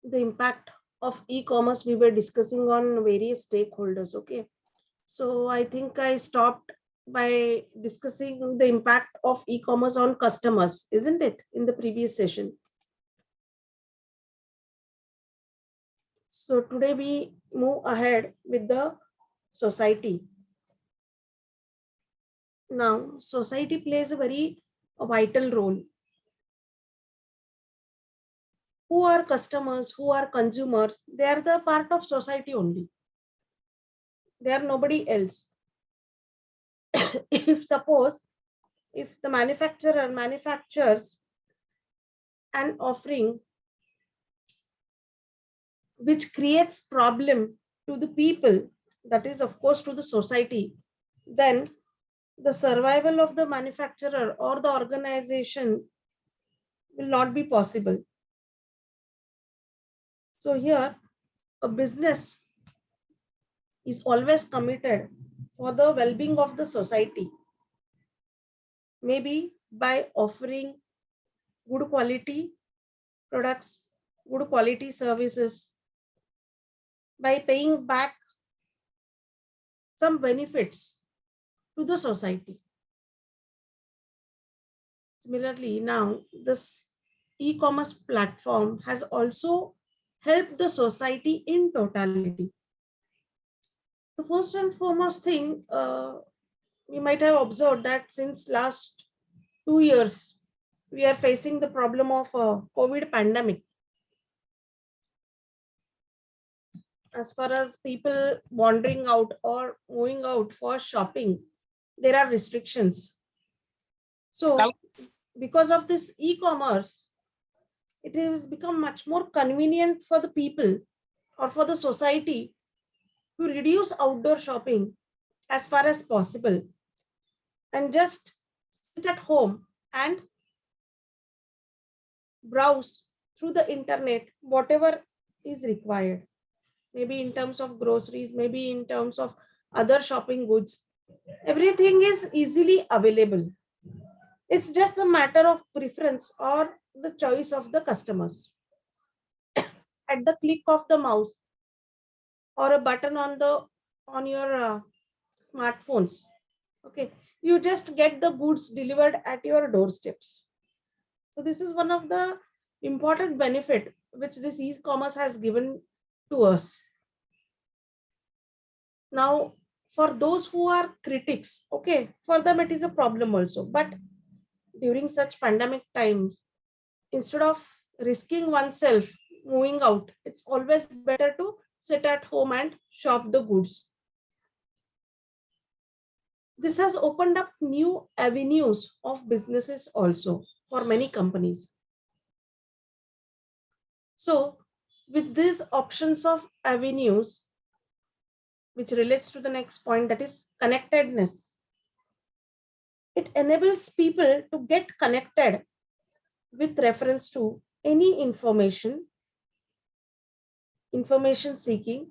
the impact of e-commerce we were discussing on various stakeholders. Okay, so I think I stopped by discussing the impact of e-commerce on customers, isn't it, in the previous session? So today we move ahead with the society. Now, society plays a very vital role. Who are customers? Who are consumers? They are the part of society only. They are nobody else. If suppose if the manufacturer manufactures an offering which creates problem to the people, that is of course to the society, then the survival of the manufacturer or the organization will not be possible. So here a business is always committed for the well-being of the society, maybe by offering good quality products, good quality services, by paying back some benefits to the society. Similarly, now this e-commerce platform has also helped the society in totality. The first and foremost thing, we might have observed that since last 2 years, we are facing the problem of COVID pandemic. As far as people wandering out or moving out for shopping, there are restrictions. So because of this e-commerce, it has become much more convenient for the people or for the society to reduce outdoor shopping as far as possible and just sit at home and browse through the internet whatever is required, maybe in terms of groceries, maybe in terms of other shopping goods. Everything is easily available. It's just a matter of preference or the choice of the customers. At the click of the mouse or a button on your smartphones, okay, you just get the goods delivered at your doorsteps. So this is one of the important benefit which this e-commerce has given to us. Now, for those who are critics, okay, for them it is a problem also. But during such pandemic times, instead of risking oneself moving out, it's always better to sit at home and shop the goods. This has opened up new avenues of businesses also for many companies. So, with these options of avenues, which relates to the next point, that is connectedness. It enables people to get connected with reference to any information seeking,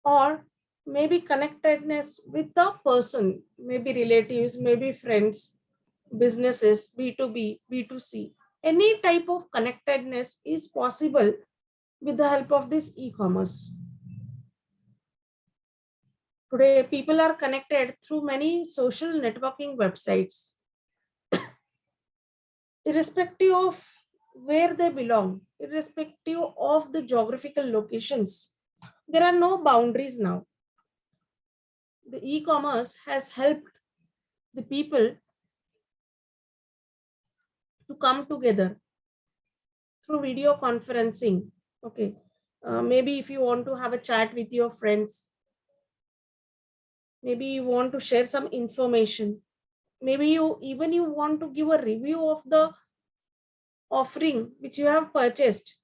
or maybe connectedness with the person, maybe relatives, maybe friends, businesses, B2B, B2C. Any type of connectedness is possible with the help of this e-commerce. Today, people are connected through many social networking websites. Irrespective of where they belong, irrespective of the geographical locations, there are no boundaries now. The e-commerce has helped the people to come together through video conferencing. Okay, maybe if you want to have a chat with your friends, maybe you want to share some information, maybe you want to give a review of the offering which you have purchased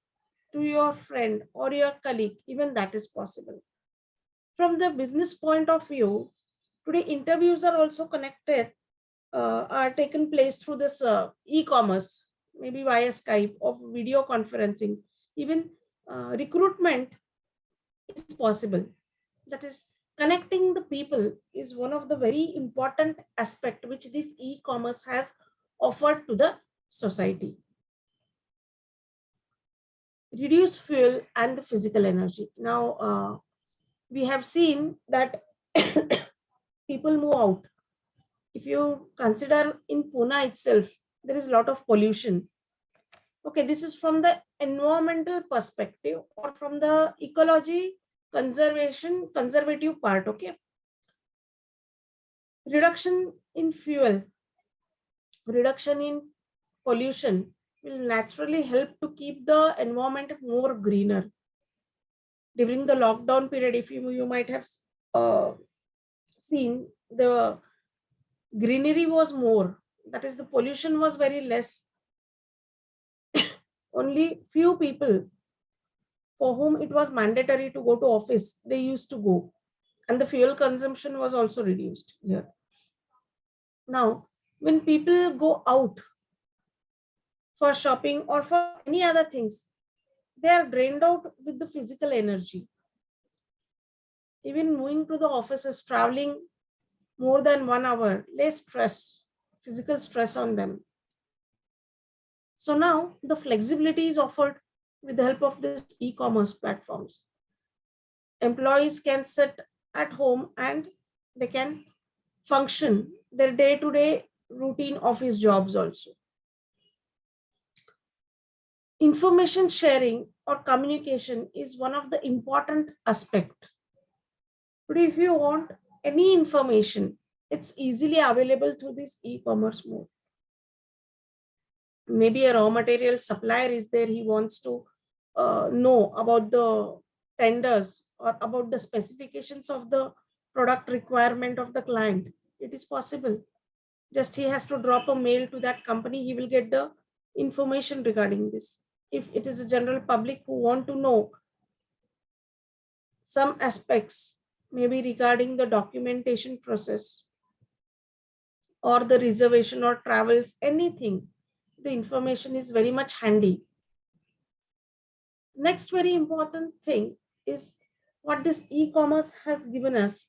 to your friend or your colleague, even that is possible. From the business point of view, today interviews are also connected, are taken place through this e-commerce, maybe via Skype or video conferencing. Even recruitment is possible. That is, connecting the people is one of the very important aspect which this e-commerce has offered to the society. reduce fuel and the physical energy. Now, we have seen that people move out. If you consider in Pune itself, there is a lot of pollution. Okay, this is from the environmental perspective or from the ecology conservative part. Okay, reduction in fuel, reduction in pollution will naturally help to keep the environment more greener. During the lockdown period, if you might have uh, seen, the greenery was more, that is the pollution was very less. Only few people for whom it was mandatory to go to office, they used to go, and the fuel consumption was also reduced here. Now, when people go out for shopping or for any other things, they are drained out with the physical energy. Even moving to the offices, traveling more than 1 hour, less stress, physical stress on them. So now the flexibility is offered with the help of these e-commerce platforms. Employees can sit at home and they can function their day-to-day routine office jobs also. Information sharing or communication is one of the important aspect. But if you want any information, it's easily available through this e-commerce mode. Maybe a raw material supplier is there, he wants to know about the tenders or about the specifications of the product requirement of the client. It is possible. Just he has to drop a mail to that company, he will get the information regarding this. If it is a general public who want to know some aspects, maybe regarding the documentation process or the reservation or travels, anything, the information is very much handy. Next very important thing is what this e-commerce has given us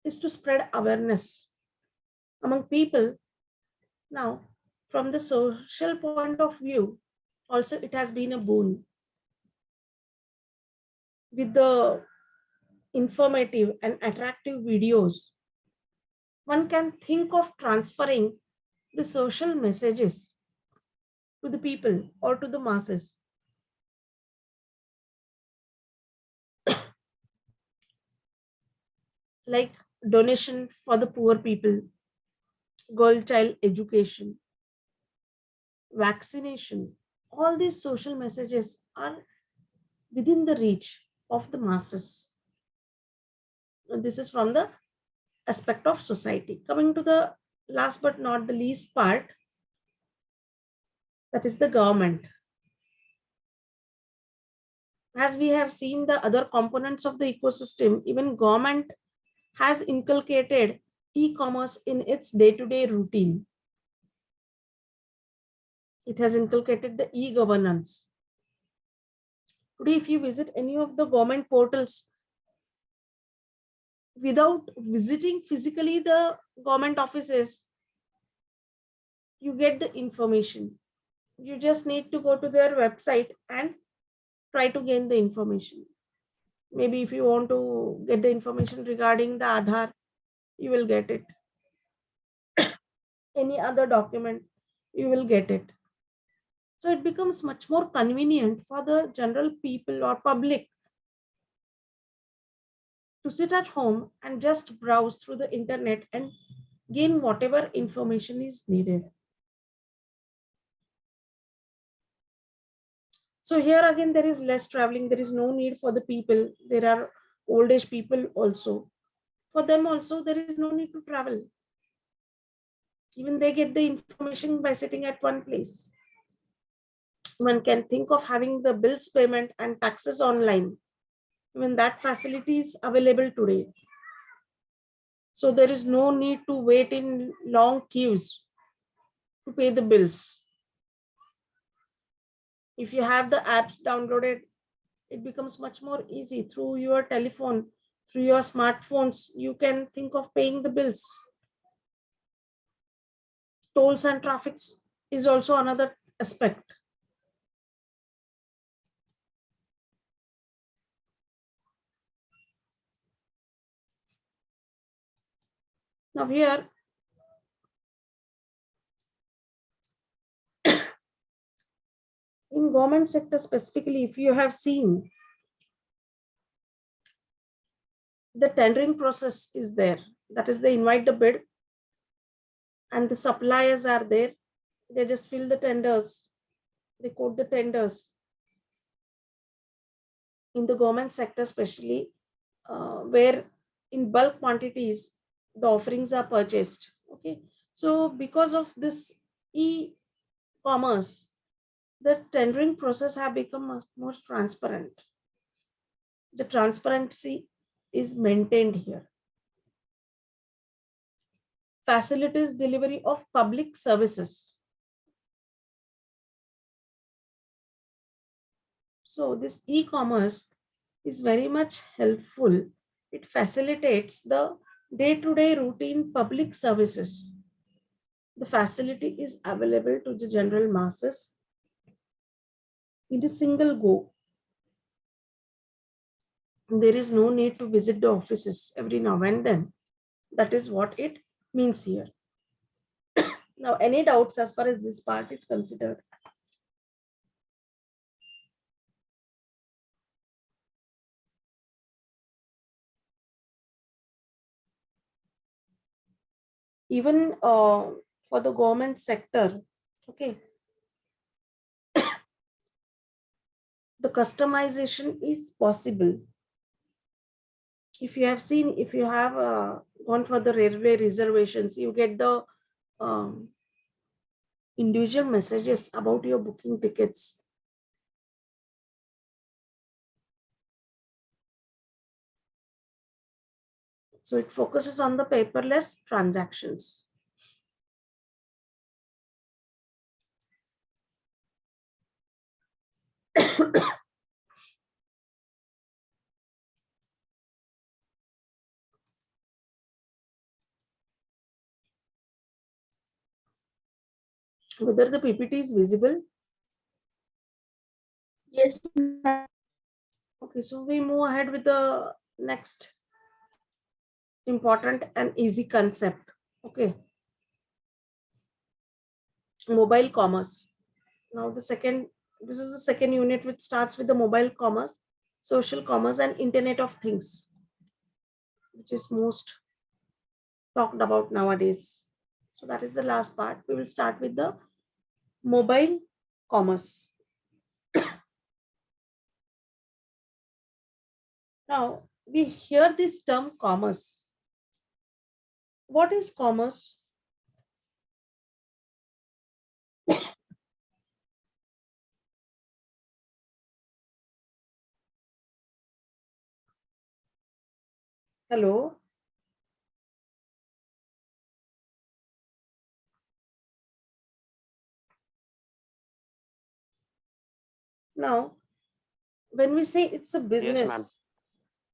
is to spread awareness among people. Now, from the social point of view, also it has been a boon. With the informative and attractive videos, one can think of transferring the social messages to the people or to the masses. Like donation for the poor people, girl child education, vaccination, all these social messages are within the reach of the masses. And this is from the aspect of society. Coming to the last but not the least part, that is the government. As we have seen the other components of the ecosystem, even government has inculcated e-commerce in its day-to-day routine. It has inculcated the e-governance. Today, if you visit any of the government portals, without visiting physically the government offices, you get the information. You just need to go to their website and try to gain the information. Maybe if you want to get the information regarding the Aadhaar, you will get it. Any other document, you will get it. So it becomes much more convenient for the general people or public to sit at home and just browse through the internet and gain whatever information is needed. So here again, there is less traveling. There is no need for the people. There are old age people also. For them also, there is no need to travel. Even they get the information by sitting at one place. One can think of having the bills payment and taxes online. Even that facility is available today. So there is no need to wait in long queues to pay the bills. If you have the apps downloaded, it becomes much more easy. Through your telephone, through your smartphones, you can think of paying the bills. Tolls and traffics is also another aspect. Now here, in government sector specifically, if you have seen, the tendering process is there. That is, they invite the bid and the suppliers are there. They just fill the tenders. They quote the tenders. In the government sector especially, where in bulk quantities the offerings are purchased. Okay, so because of this e-commerce, the tendering process have become much more transparent. The transparency is maintained here. Facilities delivery of public services. So this e-commerce is very much helpful. It facilitates the day-to-day routine public services. The facility is available to the general masses in a single go. There is no need to visit the offices every now and then. That is what it means here. Now, any doubts as far as this part is considered? Even for the government sector, okay, the customization is possible. If you have seen, if you have gone for the railway reservations, you get the individual messages about your booking tickets. So it focuses on the paperless transactions. Whether the PPT is visible? Yes. Okay, so we move ahead with the next important and easy concept. Okay, mobile commerce. Now this is the second unit which starts with the mobile commerce, social commerce, and Internet of Things, which is most talked about nowadays. So that is the last part. We will start with the mobile commerce. Now we hear this term commerce. What is commerce? Hello. Now, when we say it's a business,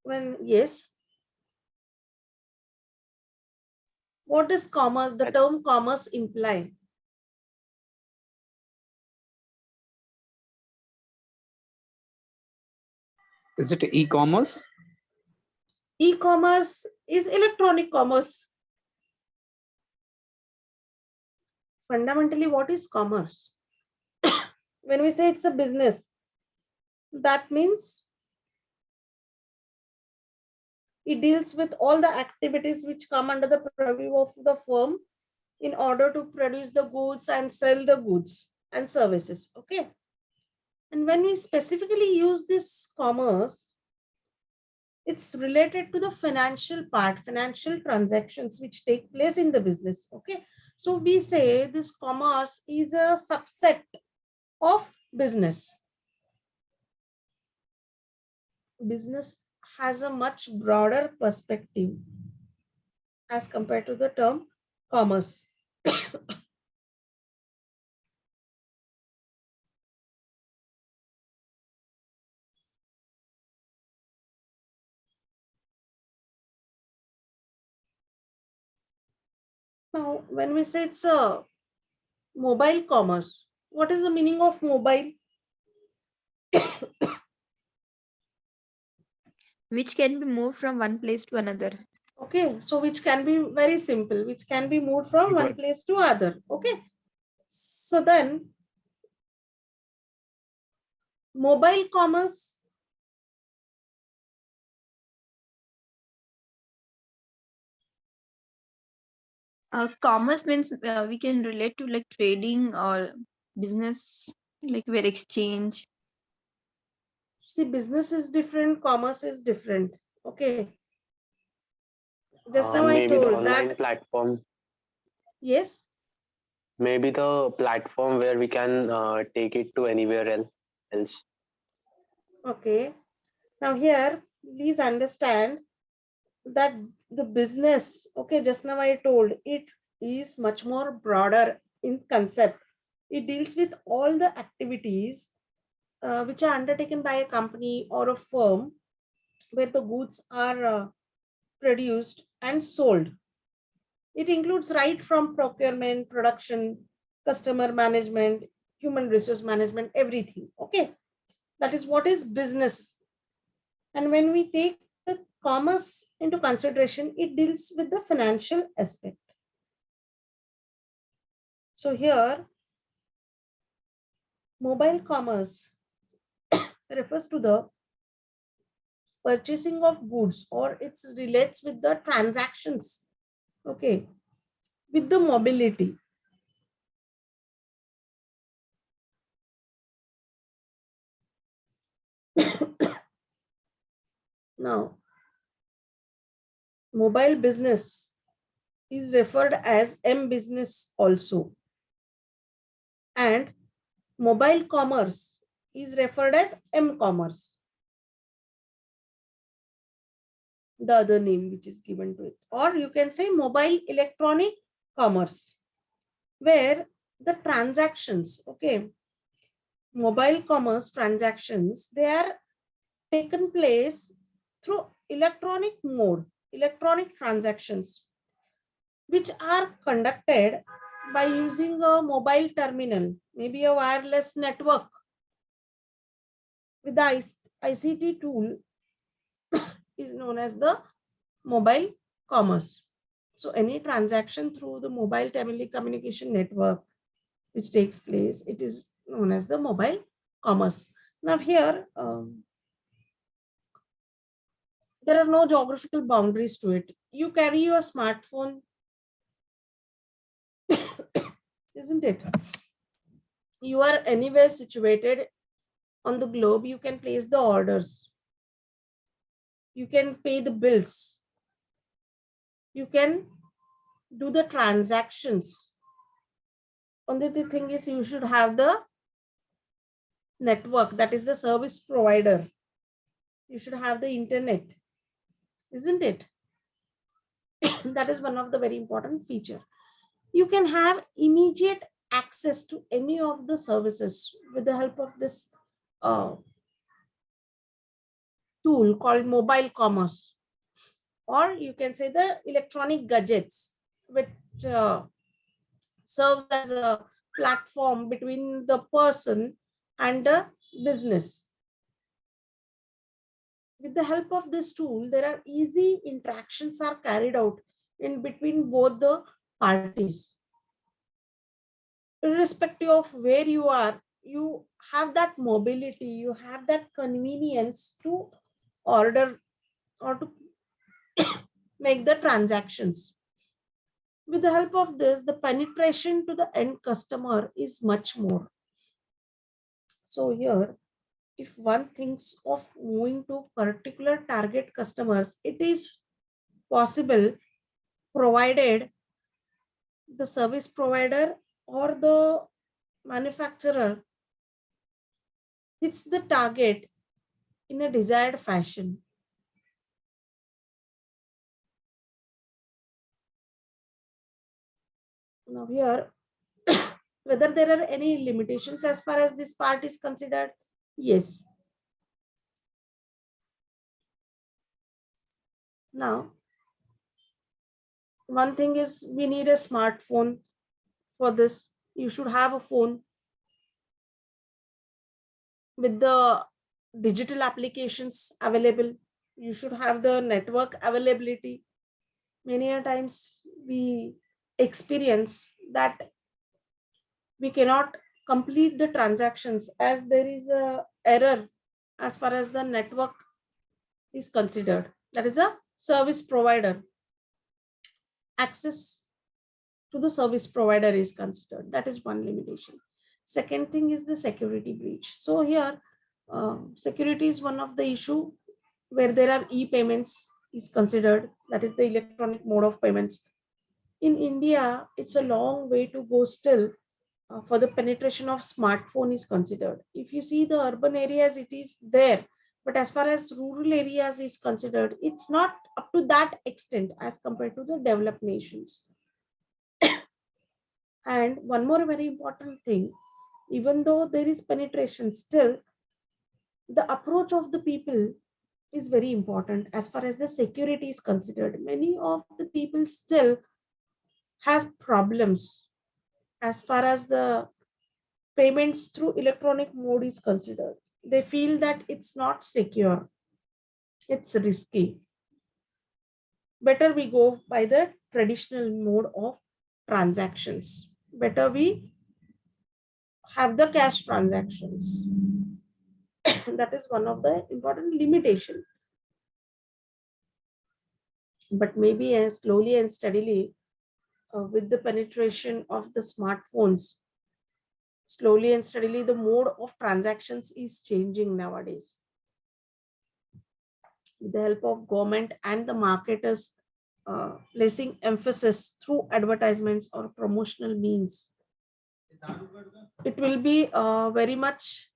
Yes, yes, what does commerce, the term commerce imply? is it e-commerce? E-commerce is electronic commerce. Fundamentally, what is commerce? When we say it's a business, that means it deals with all the activities which come under the purview of the firm in order to produce the goods and sell the goods and services. Okay. And when we specifically use this commerce, it's related to the financial part, financial transactions which take place in the business. Okay. So we say this commerce is a subset of business. Business has a much broader perspective as compared to the term commerce. Now, when we say it's a mobile commerce, what is the meaning of mobile? Which can be moved from one place to another. Okay, so which can be very simple, which can be moved from one place to other. Okay, so then mobile commerce, Commerce means we can relate to like trading or business, like where exchange. see, business is different, commerce is different. Okay, just now I Maybe the told online that. platform. Yes. Maybe the platform where we can take it to anywhere else. Okay, now here please understand that the business, okay, just now I told it is much more broader in concept. It deals with all the activities which are undertaken by a company or a firm where the goods are produced and sold. It includes right from procurement, production, customer management, human resource management, everything. Okay, that is what is business. And when we take the commerce into consideration, it deals with the financial aspect. So here, mobile commerce refers to the purchasing of goods, or it relates with the transactions, okay, with the mobility. Now, mobile business is referred as M business also, and mobile commerce is referred as M commerce, the other name which is given to it, or you can say mobile electronic commerce, where the transactions, okay, mobile commerce transactions, they are taken place through electronic mode, electronic transactions, which are conducted by using a mobile terminal, maybe a wireless network with the ICT tool is known as the mobile commerce. So any transaction through the mobile telecommunication network which takes place, it is known as the mobile commerce. Now here, there are no geographical boundaries to it. You carry your smartphone, isn't it? You are anywhere situated on the globe, you can place the orders. You can pay the bills. You can do the transactions. Only the thing is you should have the network, that is the service provider. You should have the internet, isn't it? That is one of the very important feature. You can have immediate access to any of the services with the help of this tool called mobile commerce, or you can say the electronic gadgets, which serves as a platform between the person and the business. With the help of this tool, there are easy interactions are carried out in between both the parties. Irrespective of where you are, you have that mobility, you have that convenience to order or to make the transactions. With the help of this, the penetration to the end customer is much more. So here, if one thinks of moving to particular target customers, it is possible provided the service provider or the manufacturer hits the target in a desired fashion. Now here, whether there are any limitations as far as this part is considered, yes. Now, one thing is we need a smartphone for this. You should have a phone with the digital applications available. You should have the network availability. many a times we experience that we cannot complete the transactions as there is a error as far as the network is considered. That is a service provider. Access to the service provider is considered. That is one limitation. Second thing is the security breach. So here, security is one of the issue where there are e-payments is considered. That is the electronic mode of payments. In India, it's a long way to go still for the penetration of smartphone is considered. If you see the urban areas, it is there. But as far as rural areas is considered, it's not up to that extent as compared to the developed nations. And one more very important thing, even though there is penetration, still the approach of the people is very important as far as the security is considered. Many of the people still have problems as far as the payments through electronic mode is considered. They feel that it's not secure, it's risky. Better we go by the traditional mode of transactions. Better we have the cash transactions. That is one of the important limitation. But maybe slowly and steadily, with the penetration of the smartphones, slowly and steadily the mode of transactions is changing nowadays. With the help of government and the marketers placing emphasis through advertisements or promotional means, it will be very much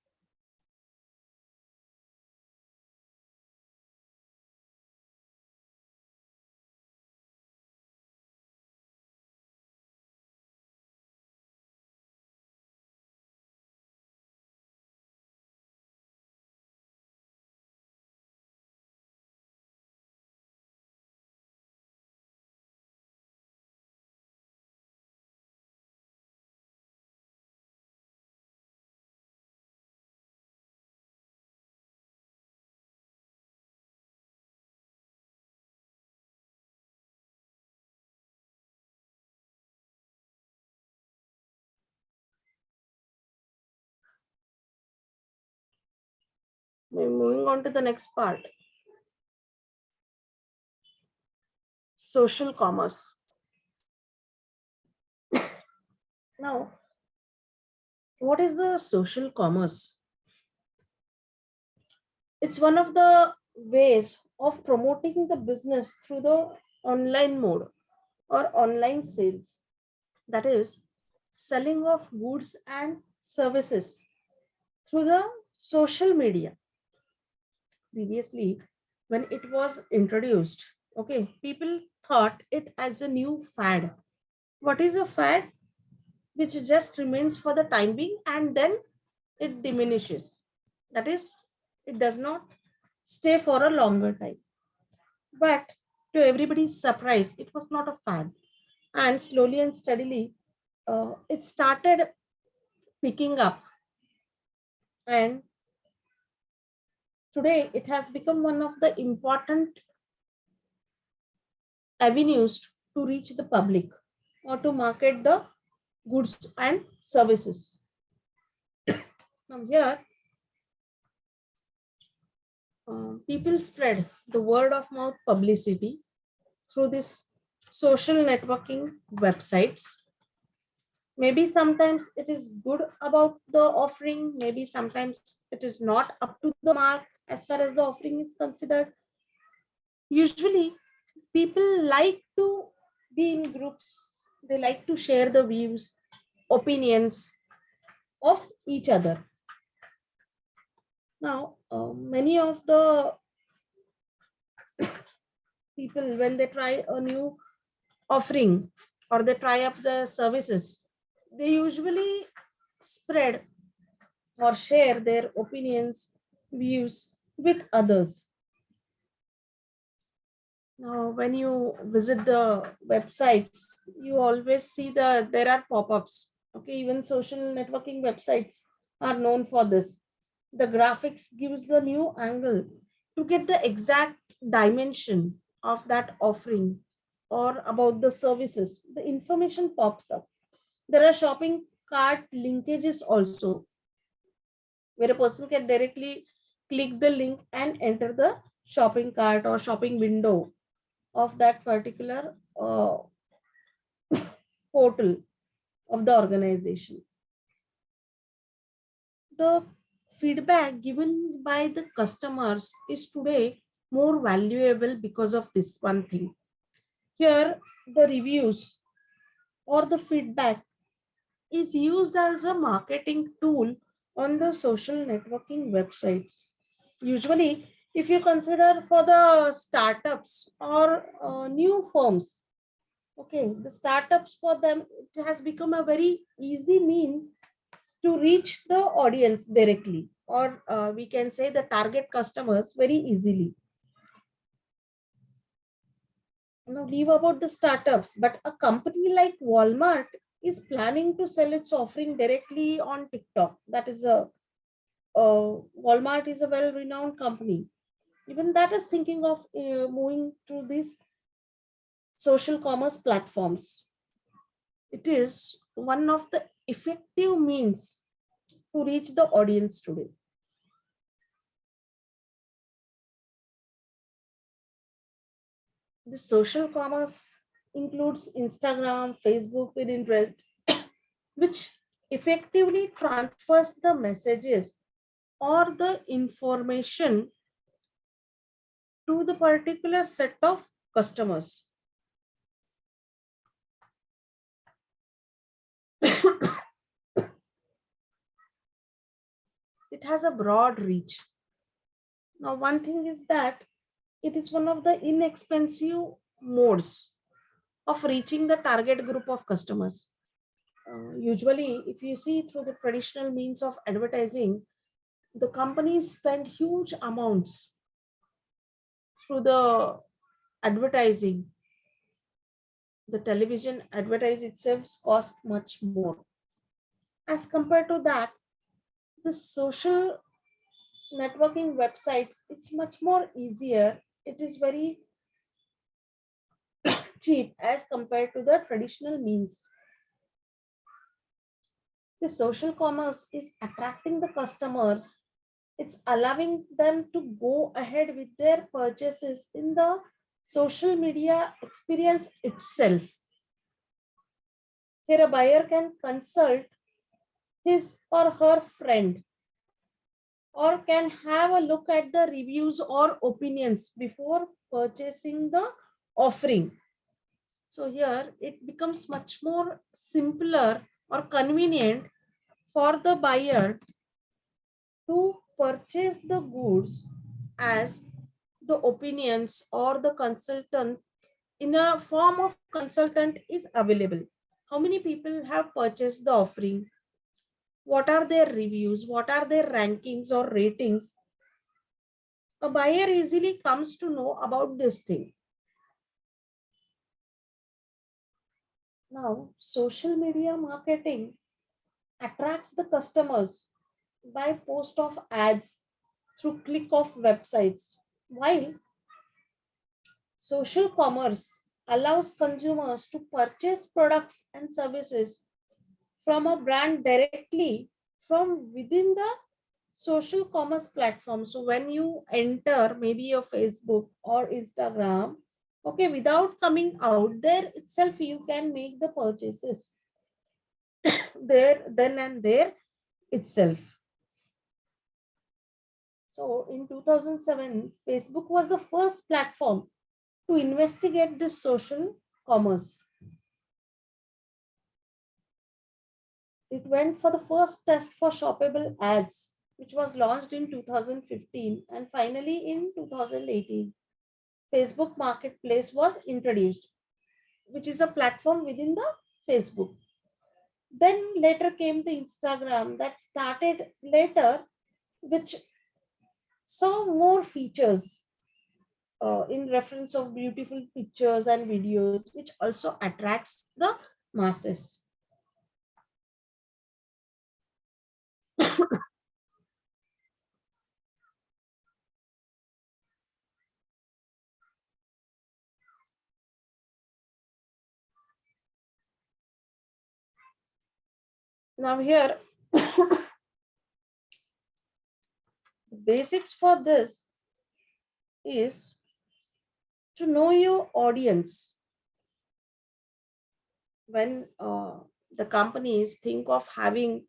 moving on to the next part. Social commerce. Now, what is the social commerce? It's one of the ways of promoting the business through the online mode or online sales. That is, selling of goods and services through the social media. Previously, when it was introduced, okay, people thought it as a new fad. What is a fad? Which just remains for the time being and then it diminishes. That is, it does not stay for a longer time. But to everybody's surprise, it was not a fad. And slowly and steadily, it started picking up. And today, it has become one of the important avenues to reach the public or to market the goods and services. Now, here, people spread the word of mouth publicity through this social networking websites. Maybe sometimes it is good about the offering, maybe sometimes it is not up to the mark as far as the offering is considered. Usually, people like to be in groups, they like to share the views, opinions of each other. Now, many of the people, when they try a new offering or they try up the services, they usually spread or share their opinions, views with others. Now, when you visit the websites, you always see there are pop-ups. Okay, even social networking websites are known for this. The graphics gives the new angle to get the exact dimension of that offering or about the services, the information pops up. There are shopping cart linkages also, where a person can directly click the link and enter the shopping cart or shopping window of that particular portal of the organization. The feedback given by the customers is today more valuable because of this one thing. Here, the reviews or the feedback is used as a marketing tool on the social networking websites. Usually, if you consider for the startups or new firms, okay, the startups, for them it has become a very easy mean to reach the audience directly, or we can say the target customers very easily. Now leave about the startups, but a company like Walmart is planning to sell its offering directly on TikTok. That is a Walmart is a well-renowned company. Even that is thinking of moving to these social commerce platforms. It is one of the effective means to reach the audience today. The social commerce includes Instagram, Facebook, Pinterest, which effectively transfers the messages or the information to the particular set of customers. It has a broad reach. Now, one thing is that it is one of the inexpensive modes of reaching the target group of customers. Usually, if you see through the traditional means of advertising, the companies spend huge amounts through the advertising. The television advertise itself cost much more. As compared to that, the social networking websites, it's much more easier. It is very cheap as compared to the traditional means. The social commerce is attracting the customers. It's allowing them to go ahead with their purchases in the social media experience itself. Here, a buyer can consult his or her friend, or can have a look at the reviews or opinions before purchasing the offering. So here it becomes much more simpler or convenient for the buyer to purchase the goods, as the opinions or the consultant in a form of consultant is available. How many people have purchased the offering? What are their reviews? What are their rankings or ratings? A buyer easily comes to know about this thing. Now, social media marketing attracts the customers by post of ads through click of websites, while social commerce allows consumers to purchase products and services from a brand directly from within the social commerce platform. So when you enter maybe your Facebook or Instagram, okay, without coming out there itself, you can make the purchases there, then and there itself. So in 2007, Facebook was the first platform to investigate this social commerce. It went for the first test for shoppable ads, which was launched in 2015, and finally in 2018, Facebook Marketplace was introduced, which is a platform within the Facebook. Then later came the Instagram that started later, which saw more features in reference of beautiful pictures and videos, which also attracts the masses. Now here, the basics for this is to know your audience. When the companies think of having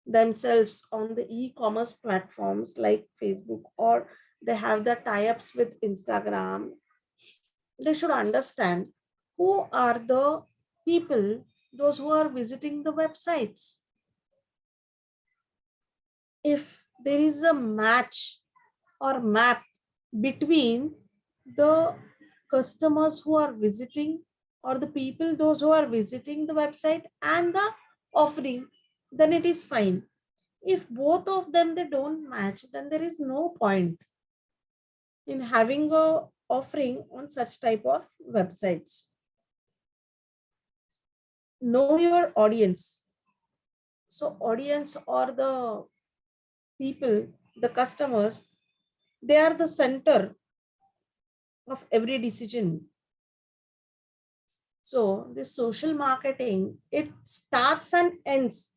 themselves on the e-commerce platforms like Facebook, or they have the tie-ups with Instagram, they should understand who are the people, those who are visiting the websites. If there is a match or map between the customers who are visiting, or the people, those who are visiting the website, and the offering, then it is fine. If both of them they don't match, then there is no point in having a offering on such type of websites. Know your audience. So audience, or the people, the customers, they are the center of every decision. So this social marketing, it starts and ends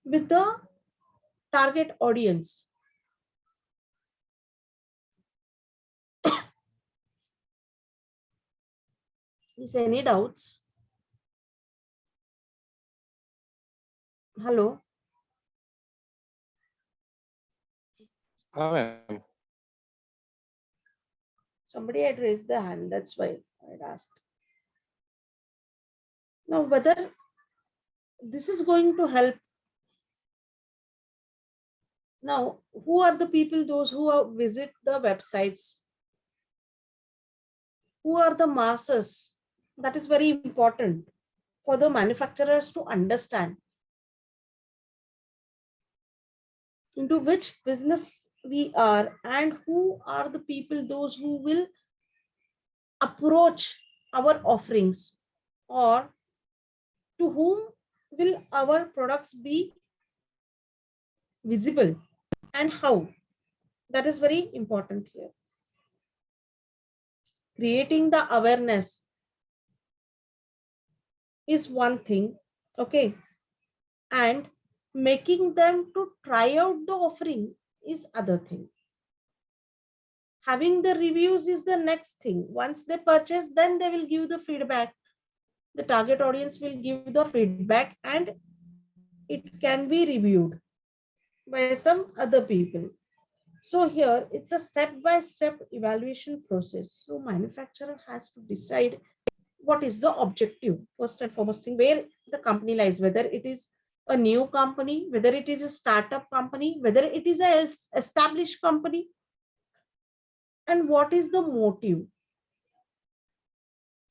with the target audience. Is any doubts? Hello, Ma'am. somebody had raised the hand, that's why I had asked. Now, whether this is going to help. Now, who are the people, those who visit the websites? Who are the masses? That is very important for the manufacturers to understand into which business we are, and who are the people, those who will approach our offerings, or to whom will our products be visible, and how. That is very important here. Creating the awareness is one thing, okay, and making them to try out the offering is other thing. Having the reviews is the next thing. Once they purchase, then they will give the feedback. The target audience will give the feedback, and it can be reviewed by some other people. So here it's a step-by-step evaluation process. So manufacturer has to decide what is the objective, first and foremost thing, where the company lies, whether it is a new company, whether it is a startup company, whether it is a established company, and what is the motive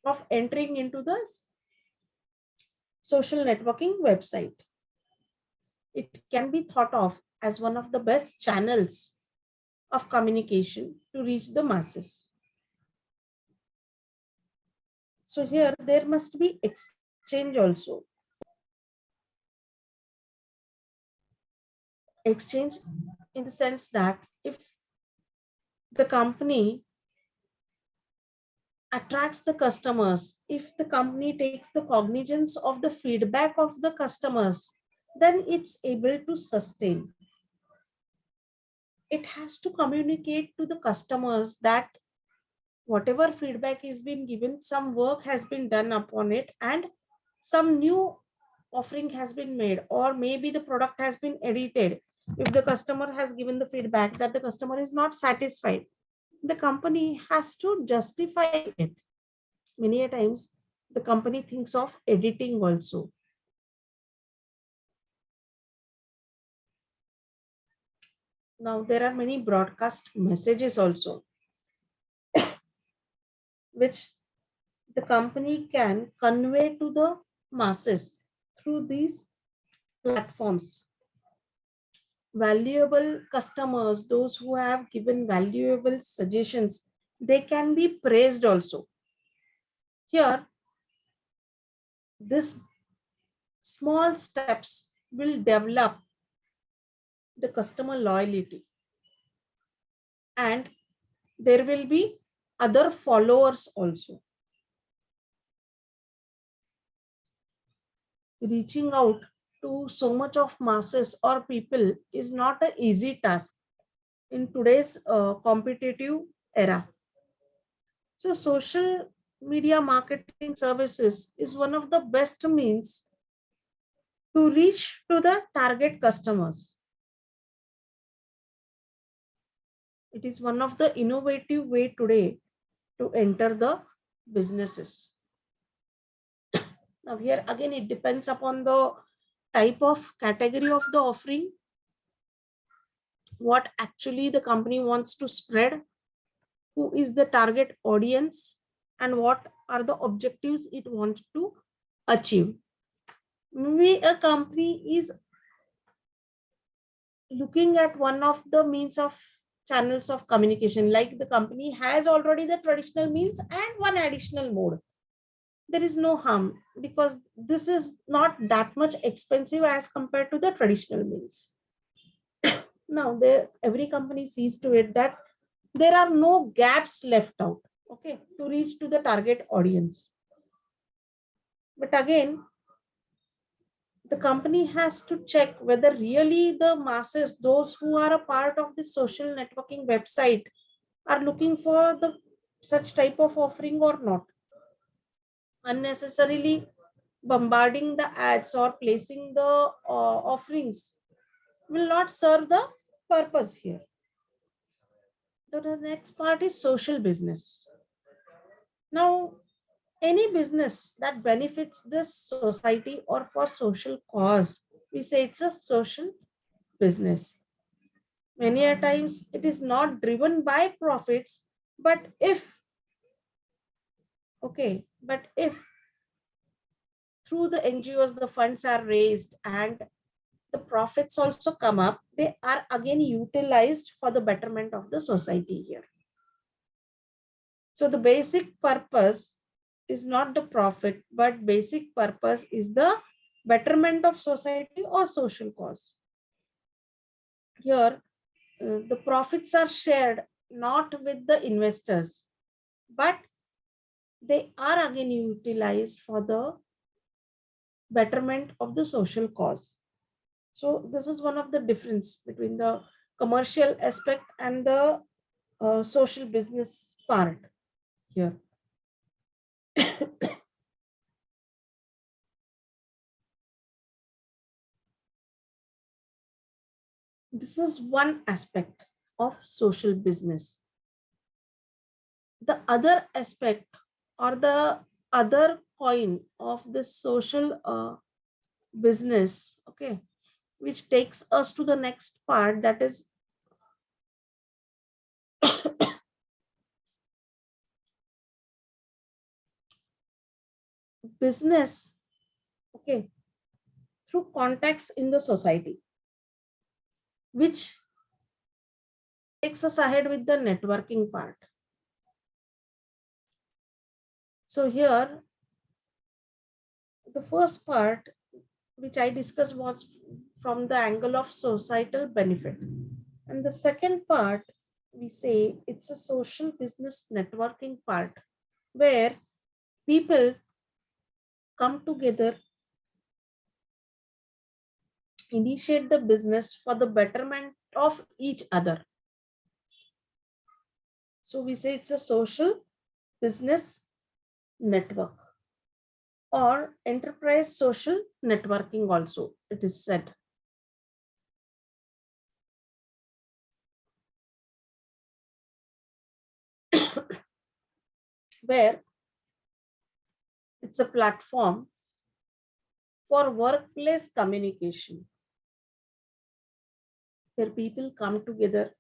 of entering into the social networking website. It can be thought of as one of the best channels of communication to reach the masses. So here there must be exchange also. Exchange in the sense that if the company attracts the customers, if the company takes the cognizance of the feedback of the customers, then it's able to sustain. It has to communicate to the customers that whatever feedback is being given, some work has been done upon it, and some new offering has been made, or maybe the product has been edited. If the customer has given the feedback that the customer is not satisfied, the company has to justify it. Many a times the company thinks of editing also. Now there are many broadcast messages also, which the company can convey to the masses through these platforms. Valuable customers, those who have given valuable suggestions, they can be praised also. Here, this small steps will develop the customer loyalty, and there will be other followers also. Reaching out to to so much of masses or people is not an easy task in today's competitive era. So social media marketing services is one of the best means to reach to the target customers. It is one of the innovative way today to enter the businesses. Now here again it depends upon the type of category of the offering, what actually the company wants to spread, who is the target audience, and what are the objectives it wants to achieve. Maybe a company is looking at one of the means of channels of communication, like the company has already the traditional means and one additional mode. There is no harm because this is not that much expensive as compared to the traditional means. Now every company sees to it that there are no gaps left out, okay, to reach to the target audience. But again, the company has to check whether really the masses, those who are a part of this social networking website, are looking for the such type of offering or not. Unnecessarily bombarding the ads or placing the offerings will not serve the purpose here. So the next part is social business. Now, any business that benefits this society or for social cause, we say it's a social business. Many a times it is not driven by profits, but if through the NGOs the funds are raised and the profits also come up, they are again utilized for the betterment of the society here. So the basic purpose is not the profit, but basic purpose is the betterment of society or social cause. Here, the profits are shared not with the investors, but they are again utilized for the betterment of the social cause. So this is one of the difference between the commercial aspect and the social business part here. This is one aspect of social business. The other aspect or the other coin of this social business, okay, which takes us to the next part, that is business, okay, through contacts in the society, which takes us ahead with the networking part. So here, the first part which I discussed was from the angle of societal benefit. And the second part, we say it's a social business networking part where people come together, initiate the business for the betterment of each other. So we say it's a social business network or enterprise social networking also, it is said. Where it's a platform for workplace communication, where people come together.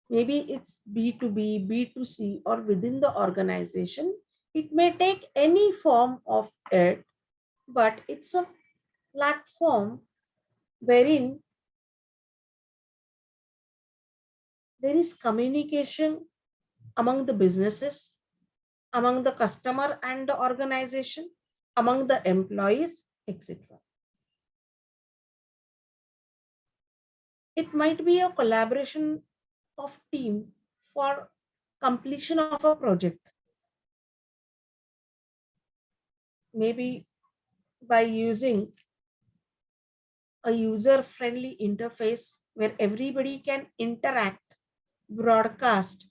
Maybe it's B2B, B2C, or within the organization. It may take any form of it, but it's a platform wherein there is communication among the businesses, among the customer and the organization, among the employees, etc. It might be a collaboration of team for completion of a project. Maybe by using a user-friendly interface where everybody can interact, broadcast,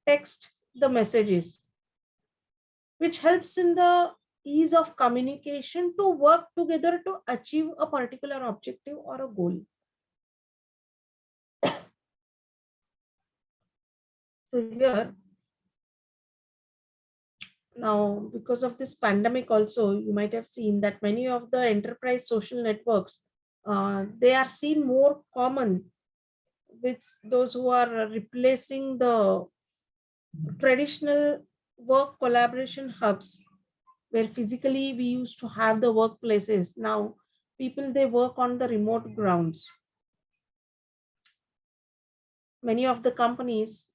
text the messages, which helps in the ease of communication to work together to achieve a particular objective or a goal. So here, now because of this pandemic also, you might have seen that many of the enterprise social networks, they are seen more common with those who are replacing the traditional work collaboration hubs where physically we used to have the workplaces. Now people, they work on the remote grounds. Many of the companies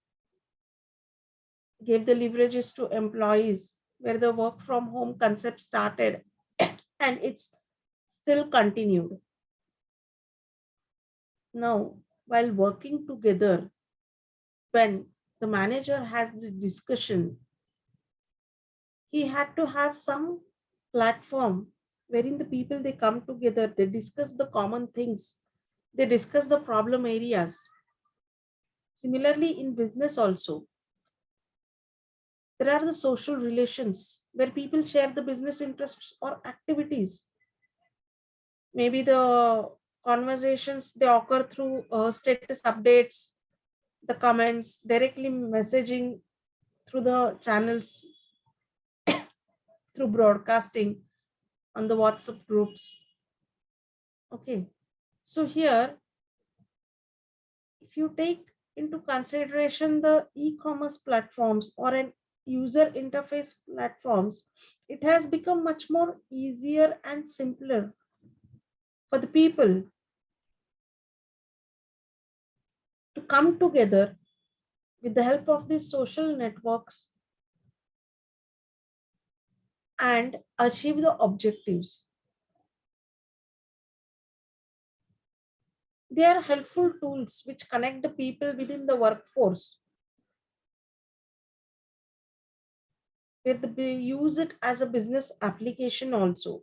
gave the leverages to employees where the work from home concept started and it's still continued. Now, while working together, when the manager has the discussion, he had to have some platform wherein the people, they come together, they discuss the common things, they discuss the problem areas. Similarly, in business also, there are the social relations where people share the business interests or activities. Maybe the conversations, they occur through status updates, the comments, directly messaging through the channels, through broadcasting on the WhatsApp groups. Okay. So here, if you take into consideration the e-commerce platforms or an user interface platforms, it has become much more easier and simpler for the people to come together with the help of these social networks and achieve the objectives. They are helpful tools which connect the people within the workforce, where they use it as a business application also.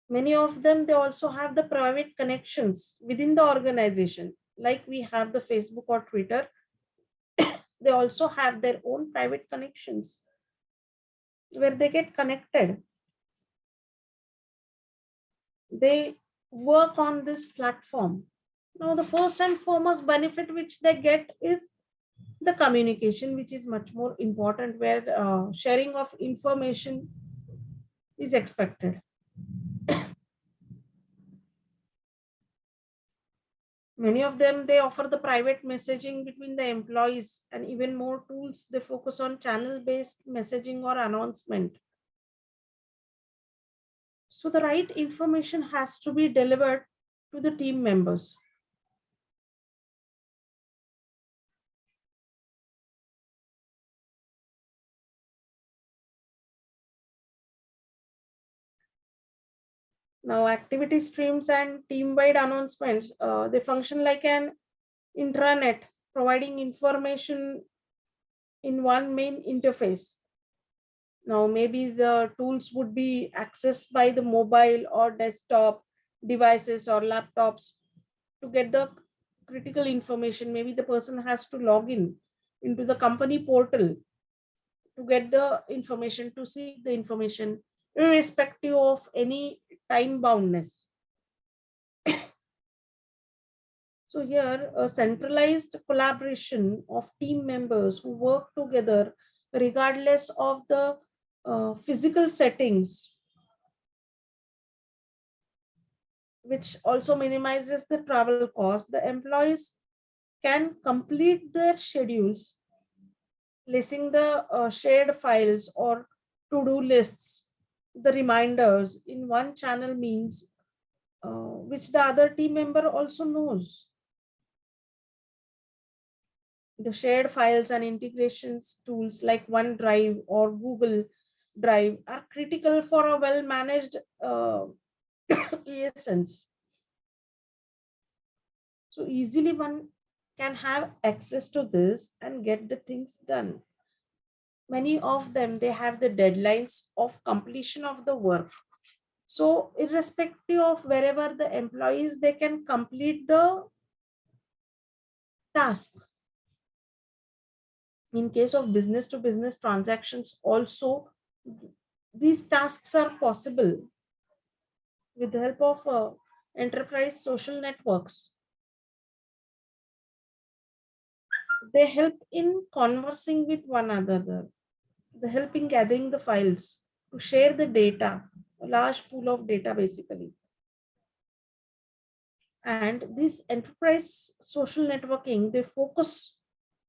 Many of them, they also have the private connections within the organization. Like we have the Facebook or Twitter, they also have their own private connections where they get connected. They work on this platform. Now, the first and foremost benefit which they get is the communication, which is much more important, where sharing of information is expected. Many of them, they offer the private messaging between the employees, and even more tools, they focus on channel based messaging or announcement. So the right information has to be delivered to the team members. Now, activity streams and team-wide announcements, they function like an intranet, providing information in one main interface. Now, maybe the tools would be accessed by the mobile or desktop devices or laptops to get the critical information. Maybe the person has to log in into the company portal to get the information, to seek the information, irrespective of any time boundness. So here, a centralized collaboration of team members who work together regardless of the physical settings, which also minimizes the travel cost. The employees can complete their schedules, placing the shared files or to-do lists, the reminders in one channel means which the other team member also knows. The shared files and integrations tools like OneDrive or Google Drive are critical for a well-managed ESNs. So easily one can have access to this and get the things done. many of them, they have the deadlines of completion of the work. So irrespective of wherever the employees, they can complete the task. In case of business to business transactions also, these tasks are possible with the help of enterprise social networks. They help in conversing with one another. They help in gathering the files to share the data, a large pool of data basically. And this enterprise social networking, they focus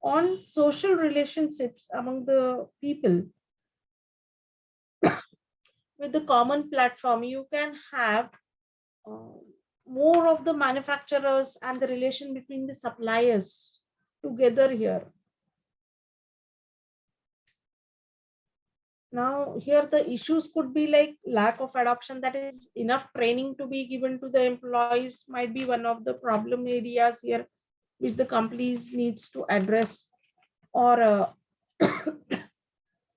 on social relationships among the people. With the common platform, you can have uh, more of the manufacturers and the relation between the suppliers together here. Now here the issues could be like lack of adoption, that is enough training to be given to the employees might be one of the problem areas here which the companies needs to address. Or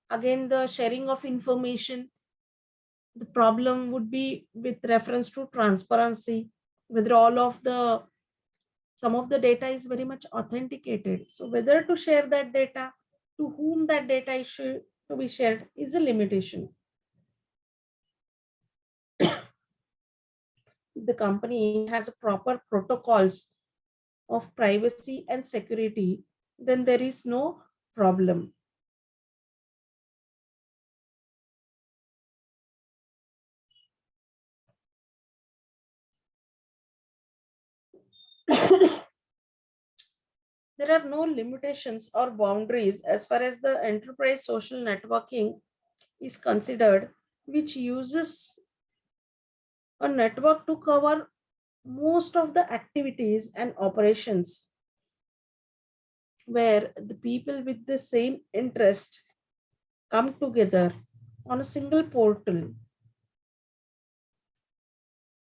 again, the sharing of information, the problem would be with reference to transparency, whether all of the some of the data is very much authenticated. So whether to share that data, to whom that data is to be shared is a limitation. The company has a proper protocols of privacy and security, then there is no problem. There are no limitations or boundaries as far as the enterprise social networking is considered, which uses a network to cover most of the activities and operations, where the people with the same interest come together on a single portal.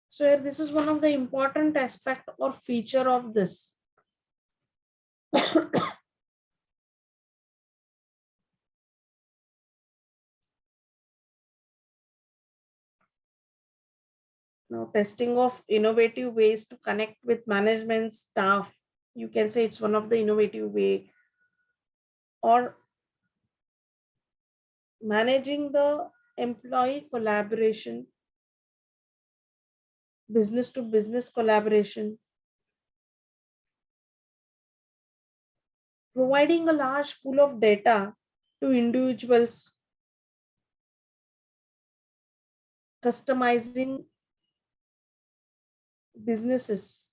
So this is one of the important aspect or feature of this. Now, testing of innovative ways to connect with management staff, you can say it's one of the innovative way. Or managing the employee collaboration, business to business collaboration, providing a large pool of data to individuals, customizing businesses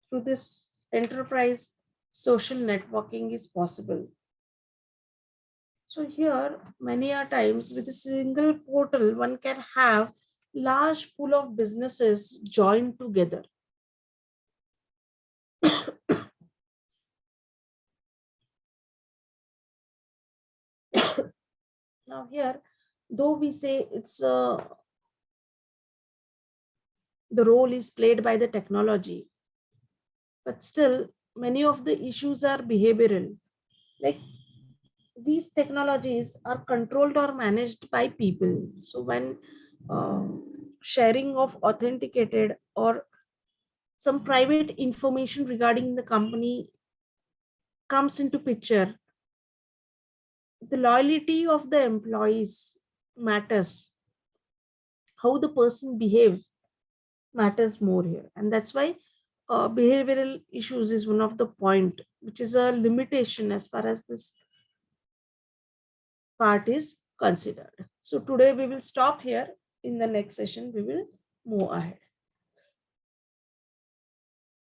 through this enterprise social networking is possible. So here, many a times with a single portal, one can have large pool of businesses joined together. Now here, though we say it's the role is played by the technology, but still many of the issues are behavioral. Like these technologies are controlled or managed by people. So when uh, sharing of authenticated or some private information regarding the company comes into picture, the loyalty of the employees matters. How the person behaves matters more here, and that's why behavioral issues is one of the point which is a limitation as far as this part is considered. So today we will stop here. In the next session we will move ahead.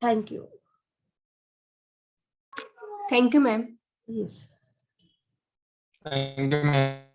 Thank you. Thank you, ma'am. Yes. Thank you, ma'am.